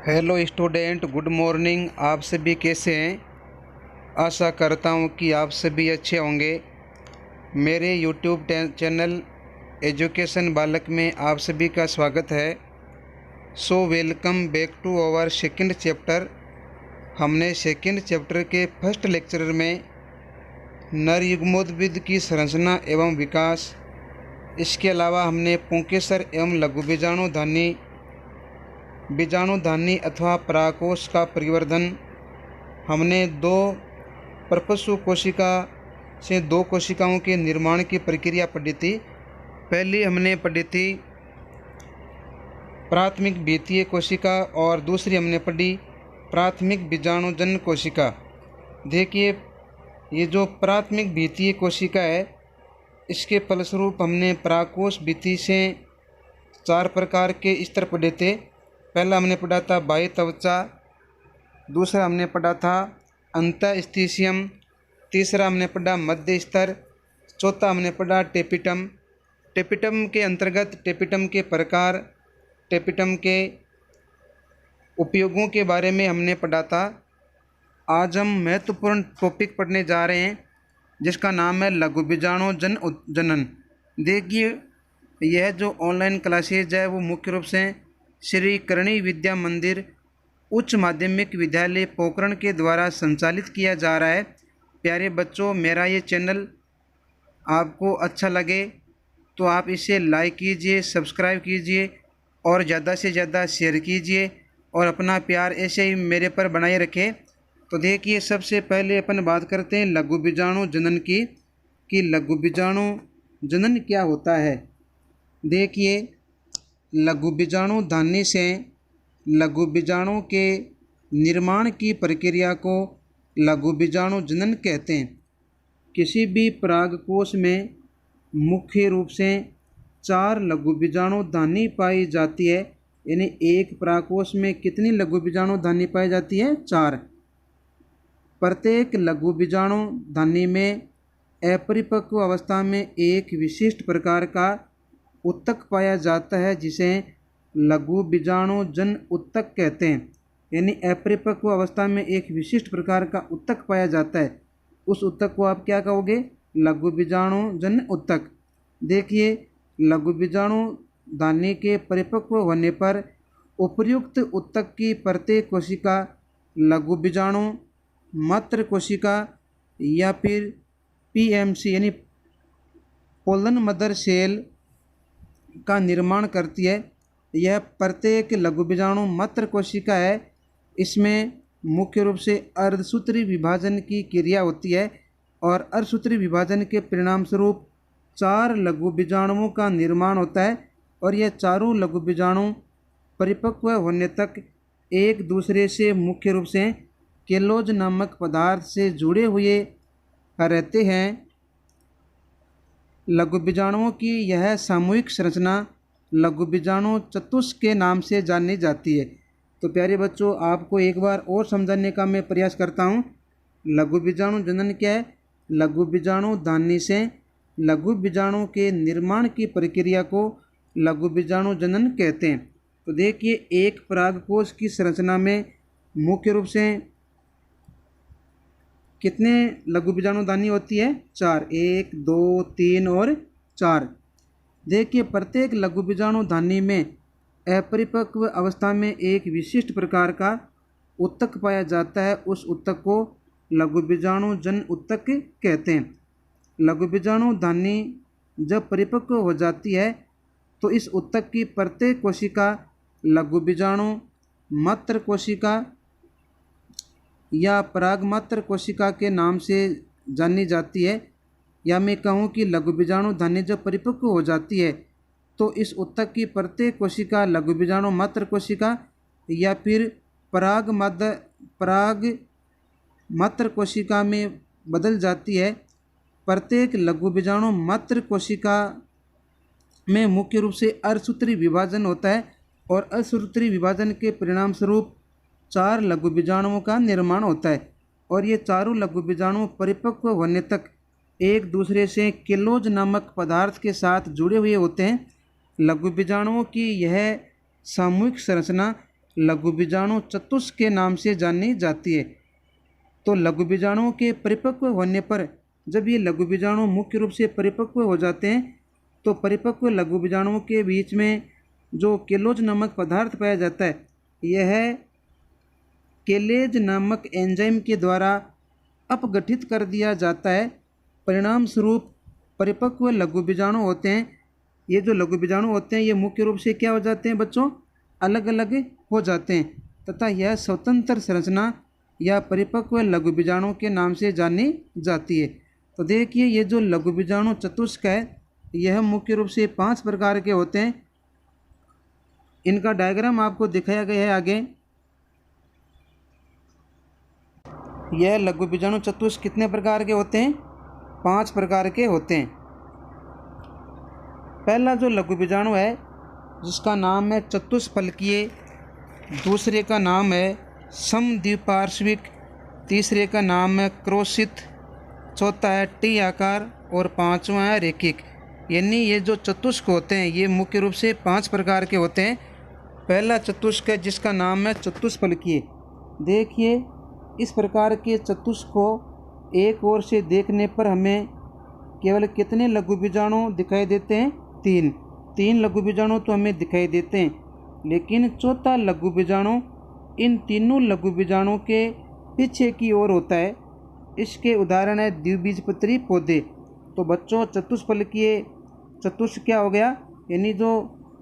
Hello student, good morning. आप सभी कैसे हैं? आशा करता हूं कि आप सभी अच्छे होंगे। मेरे यूट्यूब चैनल एजुकेशन बालक में आप सभी का स्वागत है। So welcome back to our second chapter. हमने सेकंड चैप्टर के फर्स्ट लेक्चर में नरयुग्मोद्भिद की संरचना एवं विकास, इसके अलावा हमने पुंकेसर एवं लघु बीजाणुधानी अथवा परागकोश का परिवर्धन, हमने दो परपसु कोशिका से दो कोशिकाओं के निर्माण की प्रक्रिया पढ़ी थी। पहली हमने पढ़ी थी प्राथमिक बीतीय कोशिका और दूसरी हमने पढ़ी प्राथमिक बीजाणुजन्य कोशिका। देखिए, ये जो प्राथमिक बीतीय कोशिका है, इसके फलस्वरूप हमने परागकोश भित्ति से 4 प्रकार के स्तर पढ़े थे। पहला हमने पढ़ा था बाह्य त्वचा, दूसरा हमने पढ़ा था अंतःस्थिशियम, तीसरा हमने पढ़ा मध्य स्तर, चौथा हमने पढ़ा टेपिटम। टेपिटम के अंतर्गत टेपिटम के प्रकार, टेपिटम के उपयोगों के बारे में हमने पढ़ा था। आज हम महत्वपूर्ण टॉपिक पढ़ने जा रहे हैं जिसका नाम है लघु बीजाणुजनन। देखिए, यह जो ऑनलाइन क्लासेज है वो मुख्य रूप से श्री करणी विद्या मंदिर उच्च माध्यमिक विद्यालय पोखरण के द्वारा संचालित किया जा रहा है। प्यारे बच्चों, मेरा ये चैनल आपको अच्छा लगे तो आप इसे लाइक कीजिए, सब्सक्राइब कीजिए और ज़्यादा से ज़्यादा शेयर कीजिए और अपना प्यार ऐसे ही मेरे पर बनाए रखें। तो देखिए, सबसे पहले अपन बात करते हैं लघु बीजाणु जनन की, कि लघु बीजाणु जनन क्या होता है। देखिए, लघु बीजाणुधानी से लघु बीजाणु के निर्माण की प्रक्रिया को लघु बीजाणु जनन कहते हैं। किसी भी परागकोश में मुख्य रूप से 4 लघु बीजाणुधानी पाई जाती है। यानी एक परागकोश में कितनी लघु बीजाणुधानी पाई जाती है? 4। प्रत्येक लघु बीजाणुधानी में अपरिपक्व अवस्था में एक विशिष्ट प्रकार का उत्तक पाया जाता है जिसे लघु बीजाणुजन्य उत्तक कहते हैं। यानी अपरिपक्व अवस्था में एक विशिष्ट प्रकार का उत्तक पाया जाता है, उस उत्तक को आप क्या कहोगे? लघु बीजाणुजन्य उत्तक। देखिए, लघु बीजाणुधानी के परिपक्व होने पर उपर्युक्त उत्तक की प्रत्येक कोशिका लघु बीजाणु मात्र कोशिका या फिर पीएमसी यानी पोलन मदर सेल का निर्माण करती है। यह प्रत्येक लघु बीजाणु मात्र कोशिका है, इसमें मुख्य रूप से अर्धसूत्री विभाजन की क्रिया होती है और अर्धसूत्री विभाजन के परिणाम स्वरूप 4 लघु बीजाणुओं का निर्माण होता है और यह चारों लघु बीजाणु परिपक्व होने तक एक दूसरे से मुख्य रूप से केलोज नामक पदार्थ से जुड़े हुए रहते हैं। लघु बीजाणुओं की यह सामूहिक संरचना लघु बीजाणु चतुष्क के नाम से जानी जाती है। तो प्यारे बच्चों, आपको एक बार और समझाने का मैं प्रयास करता हूँ। लघु बीजाणु जनन क्या है? लघु बीजाणुधानी से लघु बीजाणु के निर्माण की प्रक्रिया को लघु बीजाणु जनन कहते हैं। तो देखिए, एक परागकोश की संरचना में मुख्य रूप से कितने लघु बीजाणुधानी होती है? 4। 1, 2, 3 और 4। देखिए, प्रत्येक लघु बीजाणुधानी में अपरिपक्व अवस्था में एक विशिष्ट प्रकार का उत्तक पाया जाता है, उस उत्तक को लघु बीजाणुजन्य उत्तक कहते हैं। लघु बीजाणुधानी जब परिपक्व हो जाती है तो इस उत्तक की प्रत्येक कोशिका लघु बीजाणु मात्र कोशिका या परागमात्र कोशिका के नाम से जानी जाती है। या मैं कहूँ कि लघु बीजाणुधानी जब परिपक्व हो जाती है तो इस उत्तक की प्रत्येक कोशिका लघु बीजाणु मात्र कोशिका या फिर पराग मात्र कोशिका में बदल जाती है। प्रत्येक लघु बीजाणु मात्र कोशिका में मुख्य रूप से अर्धसूत्री विभाजन होता है और अर्धसूत्री विभाजन के परिणाम स्वरूप 4 लघु बीजाणुओं का निर्माण होता है और ये चारों लघु बीजाणु परिपक्व होने तक एक दूसरे से केलोज नामक पदार्थ के साथ जुड़े हुए होते हैं। लघु बीजाणुओं की यह सामूहिक संरचना लघु बीजाणु चतुष्क के नाम से जानी जाती है। तो लघु बीजाणुओं के परिपक्व होने पर, जब ये लघु बीजाणु मुख्य रूप से परिपक्व हो जाते हैं, तो परिपक्व लघु बीजाणुओं के बीच में जो केलोज नामक पदार्थ पाया जाता है, यह केलेज नामक एंजाइम के द्वारा अपगठित कर दिया जाता है। परिणाम स्वरूप परिपक्व लघु बीजाणु होते हैं, ये जो लघु बीजाणु होते हैं ये मुख्य रूप से क्या हो जाते हैं बच्चों, अलग अलग हो जाते हैं, तथा यह स्वतंत्र संरचना या परिपक्व लघु बीजाणु के नाम से जानी जाती है। तो देखिए ये जो लघु बीजाणु चतुष्क है, यह मुख्य रूप से 5 प्रकार के होते हैं। इनका डायग्राम आपको दिखाया गया है आगे। यह लघु बीजाणु चतुष्क कितने प्रकार के होते हैं, 5 प्रकार के होते हैं। पहला जो लघु बीजाणु है जिसका नाम है चतुष्फलकीय, दूसरे का नाम है समद्विपार्श्विक, तीसरे का नाम है क्रोशित, चौथा है टी आकार और पांचवा है रेखिक। यानी ये जो चतुष्क होते हैं ये मुख्य रूप से 5 प्रकार के होते हैं। पहला चतुष्क है जिसका नाम है चतुष्फलकीय। देखिए इस प्रकार के चतुष्क को एक ओर से देखने पर हमें केवल कितने लघु बीजाणु दिखाई देते हैं, 3 लघु बीजाणु तो हमें दिखाई देते हैं, लेकिन चौथा लघु बीजाणु इन तीनों लघु बीजाणु के पीछे की ओर होता है। इसके उदाहरण है द्विबीजपत्री पौधे। तो बच्चों चतुष्फलकीय चतुष्क क्या हो गया, यानी जो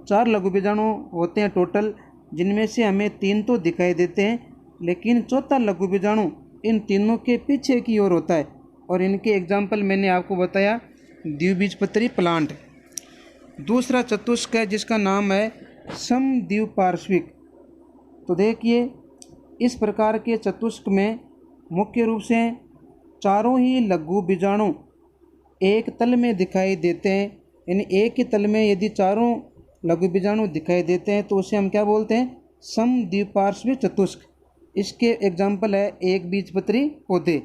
4 लघु बीजाणु होते हैं टोटल, जिनमें से हमें 3 तो दिखाई देते हैं, लेकिन चौथा लघु बीजाणु इन तीनों के पीछे की ओर होता है। और इनके एग्जाम्पल मैंने आपको बताया, द्विबीजपत्री प्लांट। दूसरा चतुष्क है जिसका नाम है समद्विपार्श्विक। तो देखिए इस प्रकार के चतुष्क में मुख्य रूप से चारों ही लघु बीजाणु एक तल में दिखाई देते हैं। यानी एक ही तल में यदि चारों लघु बीजाणु दिखाई देते हैं तो उसे हम क्या बोलते हैं, समद्विपार्श्विक चतुष्क। इसके एग्जाम्पल है एक बीजपत्री पौधे।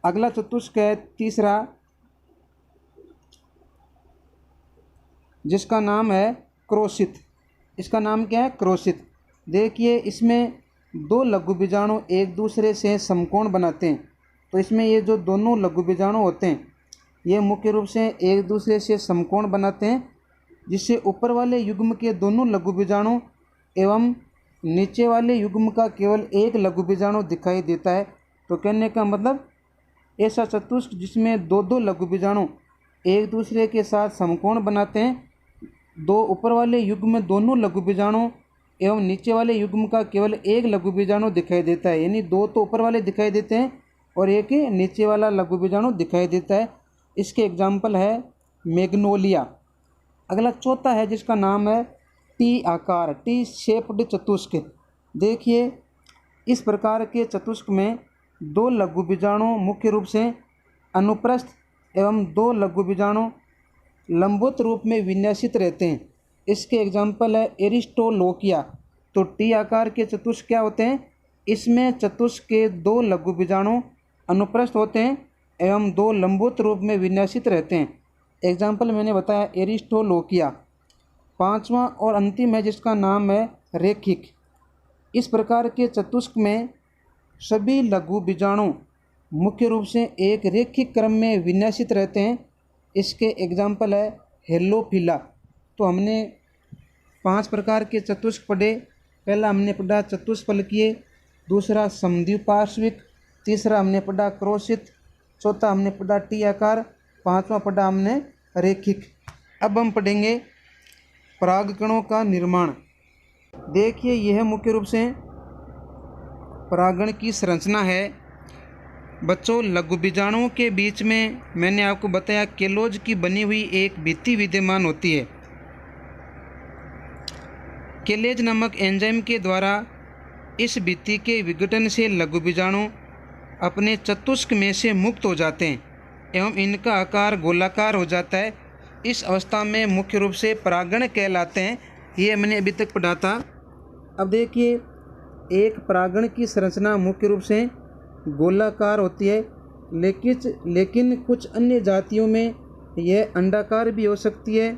अगला चतुष्क है तीसरा, जिसका नाम है क्रोशित। इसका नाम क्या है, क्रोशित। देखिए इसमें 2 लघु बीजाणु एक दूसरे से समकोण बनाते हैं। तो इसमें ये जो दोनों लघु बीजाणु होते हैं ये मुख्य रूप से एक दूसरे से समकोण बनाते हैं, जिससे ऊपर वाले युग्म के दोनों लघु बीजाणु एवं नीचे वाले युग्म का केवल एक लघु बीजाणु दिखाई देता है। तो कहने का मतलब ऐसा चतुष्क जिसमें 2 लघु बीजाणु एक दूसरे के साथ समकोण बनाते हैं, 2 ऊपर वाले युग्म में दोनों लघु बीजाणु एवं नीचे वाले युग्म का केवल एक लघु बीजाणु दिखाई देता है। यानी 2 तो ऊपर वाले दिखाई देते हैं और एक ही नीचे वाला लघु बीजाणु दिखाई देता है। इसके एग्जाम्पल है मैग्नोलिया। अगला चौथा है जिसका नाम है टी आकार, टी शेप्ड चतुष्क। देखिए इस प्रकार के चतुष्क में 2 लघु बीजाणु मुख्य रूप से अनुप्रस्थ एवं 2 लघु बीजाणु लंबवत रूप में विन्यासित रहते हैं। इसके एग्जाम्पल है एरिस्टोलोकिया। तो टी आकार के चतुष्क क्या होते हैं, इसमें चतुष्क के 2 लघु बीजाणु अनुप्रस्थ होते हैं एवं 2 लंबवत रूप में विन्यासित रहते हैं। एग्जाम्पल मैंने बताया एरिस्टोलोकिया। पांचवा और अंतिम है जिसका नाम है रेखिक। इस प्रकार के चतुष्क में सभी लघु बीजाणु मुख्य रूप से एक रेखिक क्रम में विन्यासित रहते हैं। इसके एग्जाम्पल है हेलोफिला। तो हमने 5 प्रकार के चतुष्क पढ़े। पहला हमने पढ़ा चतुष्फलकीय, दूसरा समद्विपार्श्विक, तीसरा हमने पढ़ा क्रोशित, चौथा हमने पढ़ा टी आकार, पांचवा पढ़ा हमने रेखिक। अब हम पढ़ेंगे परागकणों का निर्माण। देखिए यह मुख्य रूप से परागण की संरचना है। बच्चों लघु बीजाणुओं के बीच में मैंने आपको बताया केलोज की बनी हुई एक भित्ति विद्यमान होती है। केलेज नामक एंजाइम के द्वारा इस भित्ति के विघटन से लघु बीजाणु अपने चतुष्क में से मुक्त हो जाते हैं एवं इनका आकार गोलाकार हो जाता है। इस अवस्था में मुख्य रूप से परागण कहलाते हैं। ये हमने अभी तक पढ़ा था। अब देखिए एक परागण की संरचना मुख्य रूप से गोलाकार होती है, लेकिन कुछ अन्य जातियों में यह अंडाकार भी हो सकती है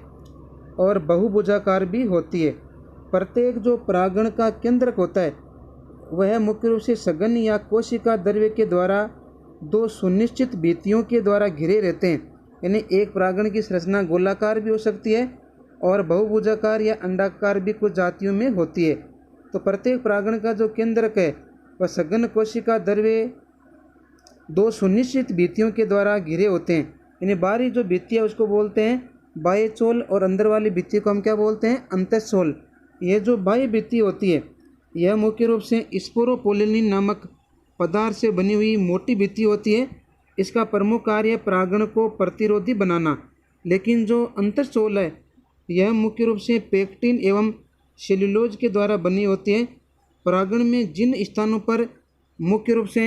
और बहुभुजाकार भी होती है। प्रत्येक जो परागण का केंद्रक होता है वह मुख्य रूप से सघन या कोशिका द्रव्य के द्वारा दो सुनिश्चित भित्तियों के द्वारा घिरे रहते हैं। यानी एक परागण की संरचना गोलाकार भी हो सकती है और बहुभुजाकार या अंडाकार भी कुछ जातियों में होती है। तो प्रत्येक परागण का जो केंद्रक है वह सघन कोशिका द्रव्य दो सुनिश्चित भित्तियों के द्वारा घिरे होते हैं। यानी बाहरी जो भित्ति है उसको बोलते हैं बाह्य चोल और अंदर वाली भित्ति को हम क्या बोलते हैं, अंतःचोल। यह जो बाह्य भित्ति होती है यह मुख्य रूप से स्पोरोपोलिनिन नामक पदार्थ से बनी हुई मोटी भित्ति होती है। इसका प्रमुख कार्य परागण को प्रतिरोधी बनाना। लेकिन जो अंतःचोल है यह मुख्य रूप से पेक्टिन एवं सेल्यूलोज के द्वारा बनी होती है। परागण में जिन स्थानों पर मुख्य रूप से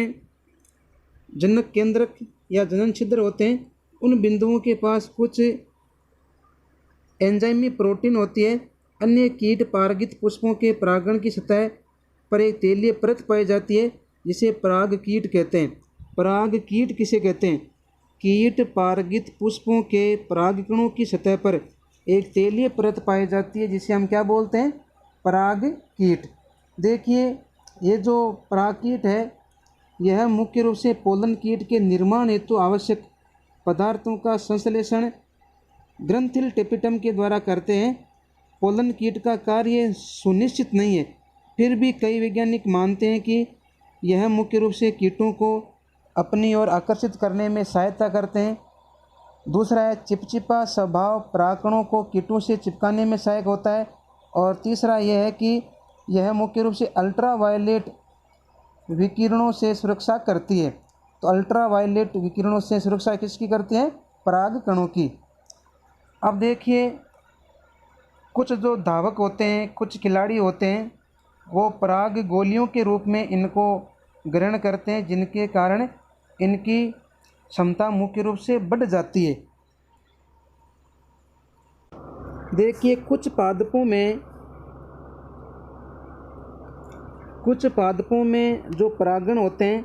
जनक केंद्रक या जनन छिद्र होते हैं उन बिंदुओं के पास कुछ एंजाइमी प्रोटीन होती है। अन्य कीट परागित पुष्पों के परागण की सतह पर एक तेलीय परत पाई जाती है जिसे पराग कीट कहते हैं। पराग कीट किसे कहते हैं? कीट परागित पुष्पों के परागकणों की सतह पर एक तेलीय परत पाई जाती है जिसे हम क्या बोलते हैं, पराग कीट। देखिए ये जो पराग कीट है यह मुख्य रूप से पोलन कीट के निर्माण हेतु आवश्यक पदार्थों का संश्लेषण ग्रंथिल टेपिटम के द्वारा करते हैं। पोलन कीट का कार्य सुनिश्चित नहीं है, फिर भी कई वैज्ञानिक मानते हैं कि यह मुख्य रूप से कीटों को अपनी ओर आकर्षित करने में सहायता करते हैं। दूसरा है चिपचिपा स्वभाव परागकणों को कीटों से चिपकाने में सहायक होता है। और तीसरा यह है कि यह मुख्य रूप से अल्ट्रावायलेट विकिरणों से सुरक्षा करती है। तो अल्ट्रावायलेट विकिरणों से सुरक्षा किसकी करती है? परागकणों की। अब देखिए कुछ जो धावक होते हैं, कुछ खिलाड़ी होते हैं, वो पराग गोलियों के रूप में इनको ग्रहण करते हैं जिनके कारण इनकी क्षमता मुख्य रूप से बढ़ जाती है। देखिए कुछ पादपों में जो परागण होते हैं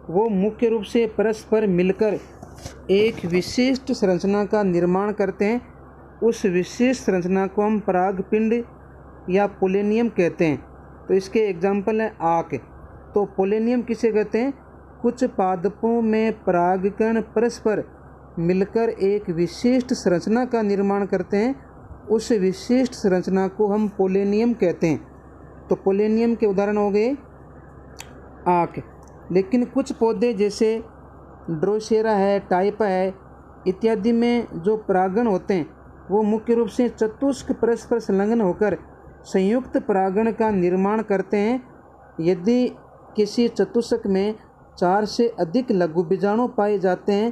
वो मुख्य रूप से परस्पर मिलकर एक विशिष्ट संरचना का निर्माण करते हैं। उस विशिष्ट संरचना को हम परागपिंड या पोलेनियम कहते हैं। तो इसके एग्जाम्पल हैं आक। तो पोलेनियम किसे कहते हैं? कुछ पादपों में परागकण परस्पर मिलकर एक विशिष्ट संरचना का निर्माण करते हैं। उस विशिष्ट संरचना को हम पोलेनियम कहते हैं। तो पोलेनियम के उदाहरण हो गए आक। लेकिन कुछ पौधे जैसे ड्रोसेरा है, टाइपा है इत्यादि में जो परागण होते हैं वो मुख्य रूप से चतुष्क परस्पर संलग्न होकर संयुक्त परागण का निर्माण करते हैं। यदि किसी चतुष्क में 4 से अधिक लघु बीजाणु पाए जाते हैं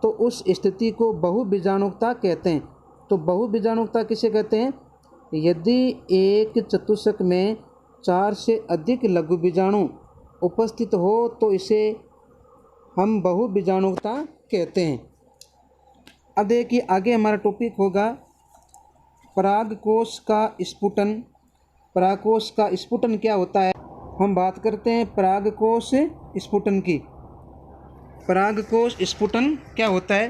तो उस स्थिति को बहुबीजाणुकता कहते हैं। तो बहुबीजाणुकता किसे कहते हैं? यदि एक चतुष्क में 4 से अधिक लघु बीजाणु उपस्थित हो तो इसे हम बहुबीजाणुकता कहते हैं। अब देखिए आगे हमारा टॉपिक होगा परागकोश का स्फुटन। परागकोश का स्फुटन क्या होता है? हम बात करते हैं परागकोश स्फुटन की। परागकोश स्फुटन क्या होता है?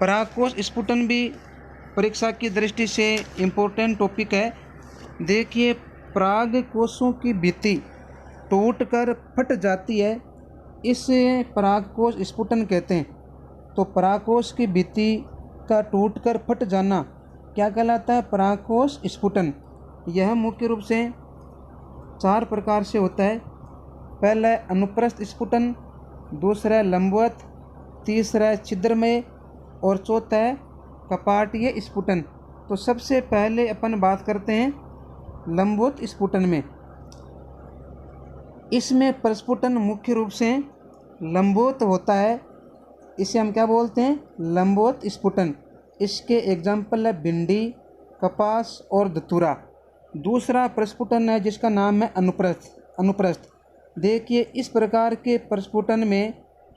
परागकोश स्फुटन भी परीक्षा की दृष्टि से इम्पोर्टेंट टॉपिक है। देखिए परागकोशों की भित्ति टूटकर फट जाती है, इसे परागकोश स्फुटन कहते हैं। तो परागकोश की भित्ति का टूटकर फट जाना क्या कहलाता है? परागकोश स्फुटन। यह मुख्य रूप से 4 प्रकार से होता है। पहला है अनुप्रस्थ स्फुटन, दूसरा है लंबवत, तीसरा है छिद्रमय और चौथा है कपाटीय स्फुटन। तो सबसे पहले अपन बात करते हैं लंबवत स्फुटन में। इसमें प्रस्फुटन मुख्य रूप से लंबवत होता है, इसे हम क्या बोलते हैं? लंबवत स्फुटन। इसके एग्जाम्पल है भिंडी, कपास और धतूरा। दूसरा प्रस्फुटन है जिसका नाम है अनुप्रस्थ। देखिए इस प्रकार के प्रस्फुटन में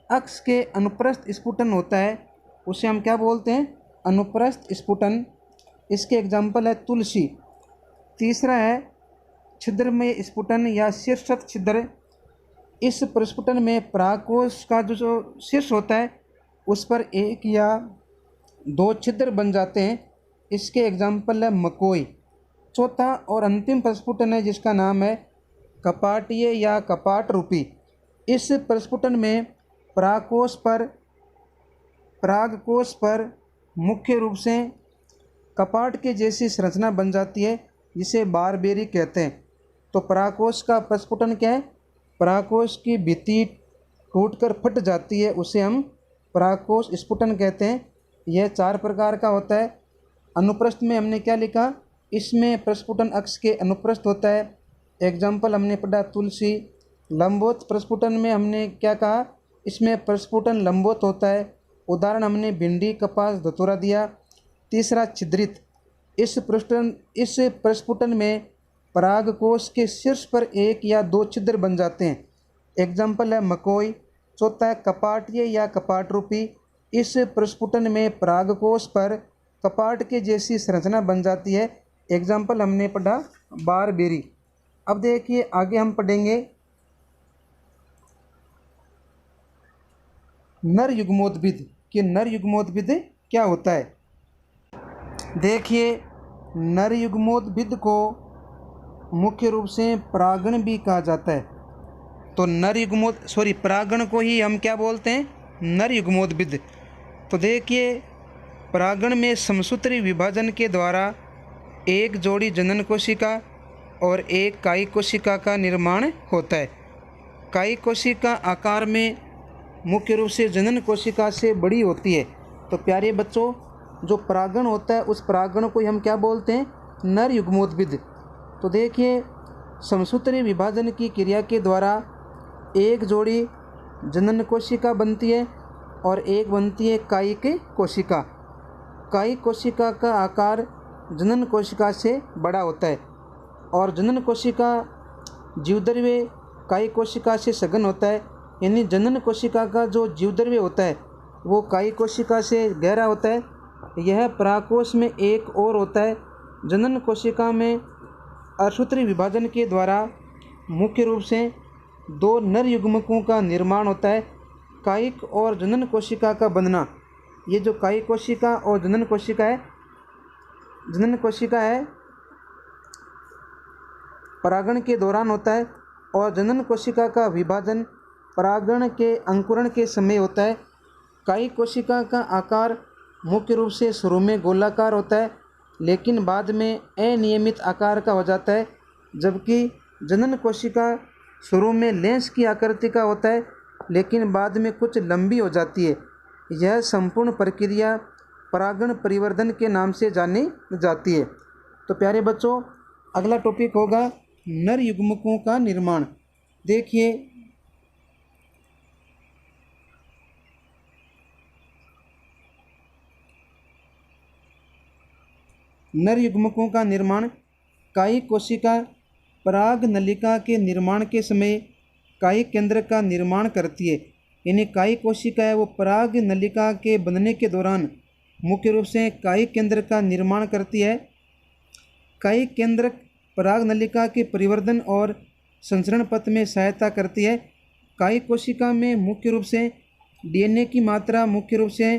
अक्ष के अनुप्रस्थ स्फुटन होता है, उसे हम क्या बोलते हैं? अनुप्रस्थ स्फुटन। इसके एग्जाम्पल है तुलसी। तीसरा है छिद्रमय स्फुटन या शीर्षस्थ छिद्र। इस प्रस्फुटन में परागकोश का जो शीर्ष होता है उस पर एक या दो छिद्र बन जाते हैं, इसके एग्जाम्पल है मकोई। चौथा और अंतिम प्रस्फुटन है जिसका नाम है कपाटीय या कपाट रूपी। इस प्रस्फुटन में परागकोश पर मुख्य रूप से कपाट के जैसी संरचना बन जाती है जिसे बारबेरी कहते हैं। तो परागकोश का प्रस्फुटन क्या है? परागकोश की भित्ति टूटकर फट जाती है, उसे हम परागकोश स्फुटन कहते हैं। यह 4 प्रकार का होता है। अनुप्रस्थ में हमने क्या लिखा? इसमें प्रस्फुटन अक्ष के अनुप्रस्थ होता है। एग्जाम्पल हमने पढ़ा तुलसी। लंबवत प्रस्फुटन में हमने क्या कहा? इसमें प्रस्फुटन लंबवत होता है। उदाहरण हमने भिंडी, कपास, धतूरा दिया। तीसरा छिद्रित। इस प्रस्फुटन में परागकोश के शीर्ष पर 1 या 2 छिद्र बन जाते हैं। एग्जाम्पल है मकोई। चौथा है कपाटीय या कपाट रूपी। इस प्रस्फुटन में परागकोश पर कपाट के जैसी संरचना बन जाती है। एग्जाम्पल हमने पढ़ा बारबेरी। अब देखिए आगे हम पढ़ेंगे नर युग्मोद्भिद कि नर युग्मोद्भिद क्या होता है। देखिए नर युग्मोद्भिद को मुख्य रूप से परागण भी कहा जाता है। तो परागण को ही हम क्या बोलते हैं? नर युग्मोद्भिद। तो देखिए परागण में समसूत्री विभाजन के द्वारा एक जोड़ी जनन कोशिका और एक कायिक कोशिका का निर्माण होता है। कायिक कोशिका आकार में मुख्य रूप से जनन कोशिका से बड़ी होती है। तो प्यारे बच्चों, जो परागण होता है उस परागण को हम क्या बोलते हैं? नर युग्मोद्भिद। तो देखिए समसूत्री विभाजन की क्रिया के द्वारा एक जोड़ी जनन कोशिका बनती है और एक बनती है कायिक कोशिका। कायिक कोशिका का आकार जनन कोशिका से बड़ा होता है और जनन कोशिका जीवद्रव्य कायिक कोशिका से सघन होता है। यानी जनन कोशिका का जो जीवद्रव्य होता है वो कायिक कोशिका से गहरा होता है। यह परागकोश में एक और होता है। जनन कोशिका में असूत्री विभाजन के द्वारा मुख्य रूप से 2 नर युग्मकों का निर्माण होता है। कायिक और जनन कोशिका का बनना, ये जो कायिक कोशिका और जनन कोशिका है परागण के दौरान होता है और जनन कोशिका का विभाजन परागण के अंकुरण के समय होता है। कायिक कोशिका का आकार मुख्य रूप से शुरू में गोलाकार होता है लेकिन बाद में अनियमित आकार का हो जाता है, जबकि जनन कोशिका शुरू में लेंस की आकृति का होता है लेकिन बाद में कुछ लंबी हो जाती है। यह संपूर्ण प्रक्रिया परागण परिवर्धन के नाम से जानी जाती है। तो प्यारे बच्चों, अगला टॉपिक होगा नर युग्मकों का निर्माण। देखिए नर युग्मकों का निर्माण। कायिक कोशिका पराग नलिका के निर्माण के समय कायिक केंद्र का निर्माण करती है। यानी कायिक कोशिका है वो पराग नलिका के बनने के दौरान मुख्य रूप से कायिक केंद्र का निर्माण करती है। कायिक केंद्र पराग नलिका के परिवर्धन और संचरण पथ में सहायता करती है। कायिक कोशिका में मुख्य रूप से डीएनए की मात्रा मुख्य रूप से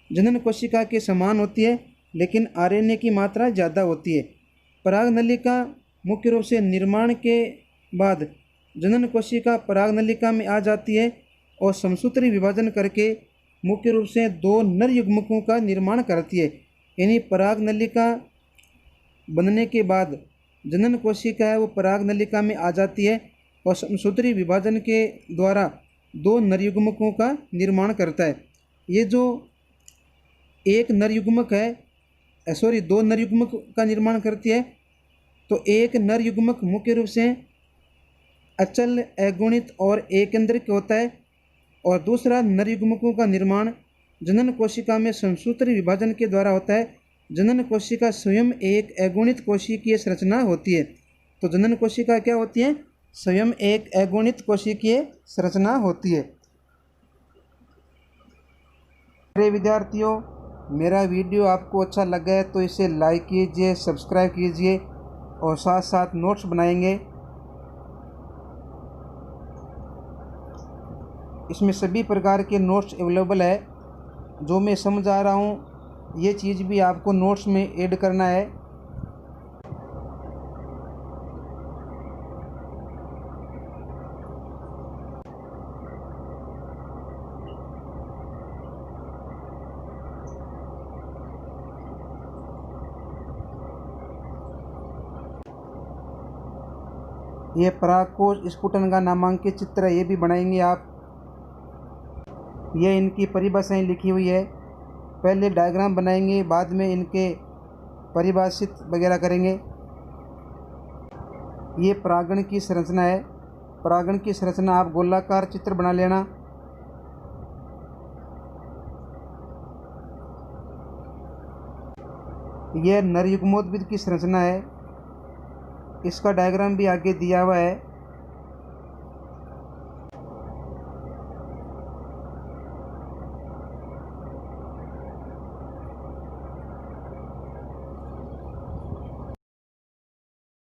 जनन कोशिका के समान होती है लेकिन आरएनए की मात्रा ज़्यादा होती है। पराग नलिका मुख्य रूप से निर्माण के बाद जनन कोशिका पराग नलिका में आ जाती है और समसूत्री विभाजन करके मुख्य रूप से 2 नर युग्मकों का निर्माण करती है। यानी पराग नलिका बनने के बाद जनन कोशिका है वो पराग नलिका में आ जाती है और समसूत्री विभाजन के द्वारा 2 नर युग्मकों का निर्माण करता है। ये जो एक नर युग्मक है 2 नर युग्मक का निर्माण करती है। तो एक नर युग्मक मुख्य रूप से अचल, अगुणित और एकेंद्रिक होता है और दूसरा नर युग्मकों का निर्माण जनन कोशिका में समसूत्री विभाजन के द्वारा होता है। जनन कोशिका स्वयं एक अगुणित कोशिकीय संरचना होती है। तो जनन कोशिका क्या होती है? स्वयं एक अगुणित कोशिकीय संरचना होती है। मेरे विद्यार्थियों, मेरा वीडियो आपको अच्छा लगा है तो इसे लाइक कीजिए, सब्सक्राइब कीजिए और साथ साथ नोट्स बनाएंगे। इसमें सभी प्रकार के नोट्स अवेलेबल है। जो मैं समझा रहा हूँ ये चीज़ भी आपको नोट्स में ऐड करना है। ये पराग को स्फुटन का नामांकित चित्र है, ये भी बनाएंगे आप। ये इनकी परिभाषाएं लिखी हुई है। पहले डायग्राम बनाएंगे, बाद में इनके परिभाषित वगैरह करेंगे। ये परागण की संरचना है। परागण की संरचना आप गोलाकार चित्र बना लेना। यह नर युग्मोद्भिद की संरचना है। इसका डायग्राम भी आगे दिया हुआ है।